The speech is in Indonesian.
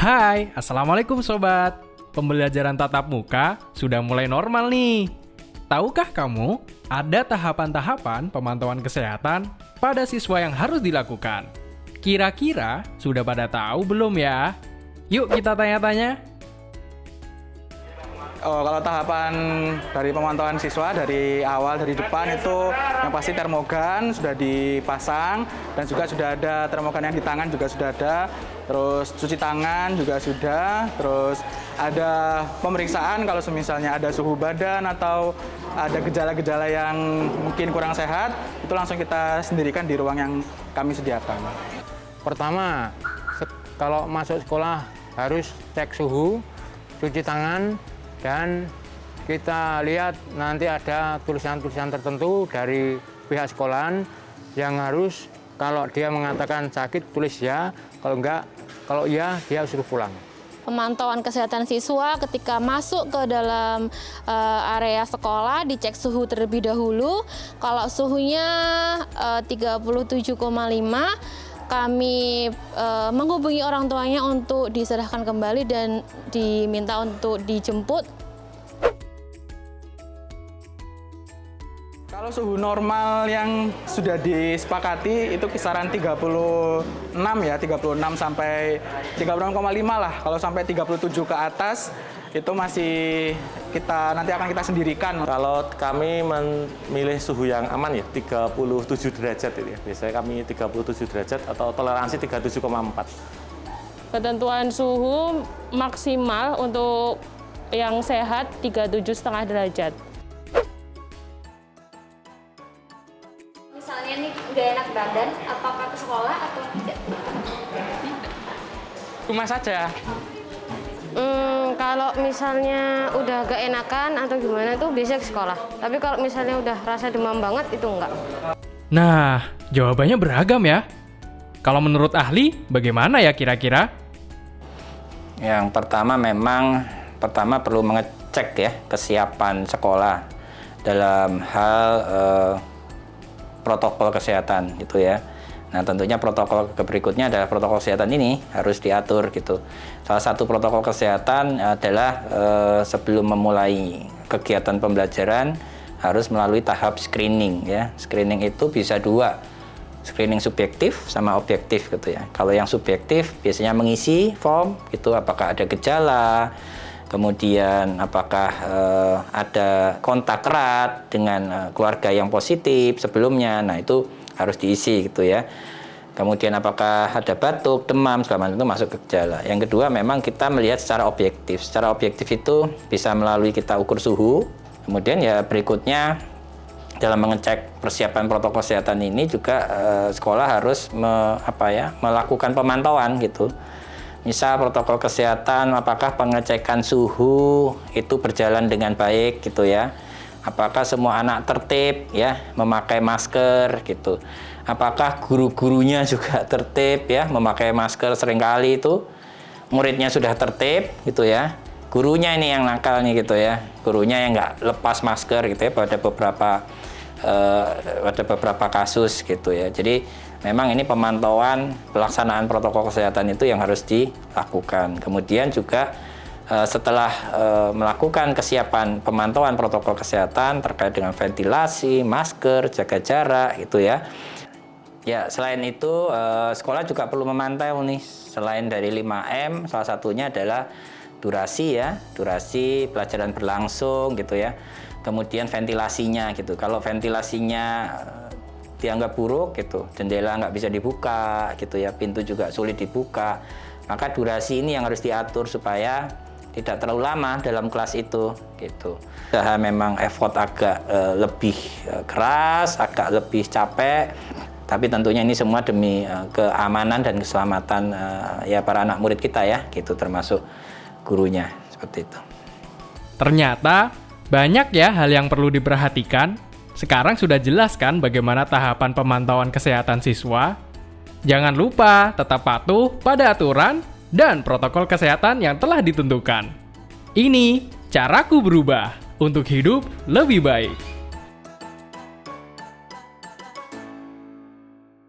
Hai, Assalamualaikum Sobat. Pembelajaran tatap muka sudah mulai normal nih. Tahukah kamu, ada tahapan-tahapan pemantauan kesehatan pada siswa yang harus dilakukan? Kira-kira sudah pada tahu belum ya? Yuk kita tanya-tanya. Kalau tahapan dari pemantauan siswa dari awal dari depan itu yang pasti termogan sudah dipasang dan juga sudah ada termogan yang di tangan juga sudah ada. Terus cuci tangan juga sudah. Terus ada pemeriksaan kalau misalnya ada suhu badan atau ada gejala-gejala yang mungkin kurang sehat, itu langsung kita sendirikan di ruang yang kami sediakan. Pertama, kalau masuk sekolah harus cek suhu, cuci tangan, dan kita lihat nanti ada tulisan-tulisan tertentu dari pihak sekolahan yang harus kalau dia mengatakan sakit tulis ya, kalau enggak, kalau iya dia suruh pulang. Pemantauan kesehatan siswa ketika masuk ke dalam area sekolah dicek suhu terlebih dahulu. Kalau suhunya 37,5, kami menghubungi orang tuanya untuk diserahkan kembali dan diminta untuk dijemput. Kalau suhu normal yang sudah disepakati itu kisaran 36 ya, 36 sampai 36,5 lah. Kalau sampai 37 ke atas itu masih nanti akan kita sendirikan. Kalau kami memilih suhu yang aman ya 37 derajat itu ya. Biasanya kami 37 derajat atau toleransi 37,4. Ketentuan suhu maksimal untuk yang sehat 37,5 derajat. Misalnya nih nggak enak badan, apakah ke sekolah atau tidak? Rumah saja. Kalau misalnya udah gak enakan atau gimana tuh biasanya ke sekolah. Tapi kalau misalnya udah rasa demam banget itu enggak. Nah, jawabannya beragam ya. Kalau menurut ahli, bagaimana ya kira-kira? Yang pertama pertama perlu mengecek ya kesiapan sekolah dalam hal protokol kesehatan gitu ya. Nah tentunya protokol berikutnya adalah protokol kesehatan ini harus diatur gitu. Salah satu protokol kesehatan adalah sebelum memulai kegiatan pembelajaran harus melalui tahap screening ya. Screening itu bisa dua, screening subjektif sama objektif gitu ya. Kalau yang subjektif biasanya mengisi form gitu, apakah ada gejala, kemudian apakah ada kontak erat dengan keluarga yang positif sebelumnya. Nah itu harus diisi gitu ya. Kemudian apakah ada batuk, demam, segala macam itu masuk ke gejala. Yang kedua memang kita melihat secara objektif. Secara objektif itu bisa melalui kita ukur suhu. Kemudian ya berikutnya dalam mengecek persiapan protokol kesehatan ini juga sekolah harus melakukan pemantauan gitu. Misal protokol kesehatan, apakah pengecekan suhu itu berjalan dengan baik gitu ya. Apakah semua anak tertib ya memakai masker gitu. Apakah guru-gurunya juga tertib ya memakai masker, seringkali itu muridnya sudah tertib gitu ya. Gurunya ini yang nakal nih gitu ya. Gurunya yang nggak lepas masker gitu ya pada beberapa kasus gitu ya. Jadi memang ini pemantauan pelaksanaan protokol kesehatan itu yang harus dilakukan. Kemudian juga setelah melakukan kesiapan pemantauan protokol kesehatan terkait dengan ventilasi, masker, jaga jarak gitu ya. Ya, selain itu sekolah juga perlu memantau nih selain dari 5M, salah satunya adalah durasi ya, durasi pelajaran berlangsung gitu ya. Kemudian ventilasinya gitu. Kalau ventilasinya dianggap buruk gitu, jendela nggak bisa dibuka gitu ya, pintu juga sulit dibuka, maka durasi ini yang harus diatur supaya tidak terlalu lama dalam kelas itu gitu. Memang effort agak lebih keras, agak lebih capek, tapi tentunya ini semua demi keamanan dan keselamatan ya para anak murid kita ya gitu, termasuk gurunya seperti itu. Ternyata banyak ya hal yang perlu diperhatikan. Sekarang sudah jelas kan bagaimana tahapan pemantauan kesehatan siswa? Jangan lupa tetap patuh pada aturan dan protokol kesehatan yang telah ditentukan. Ini caraku berubah untuk hidup lebih baik.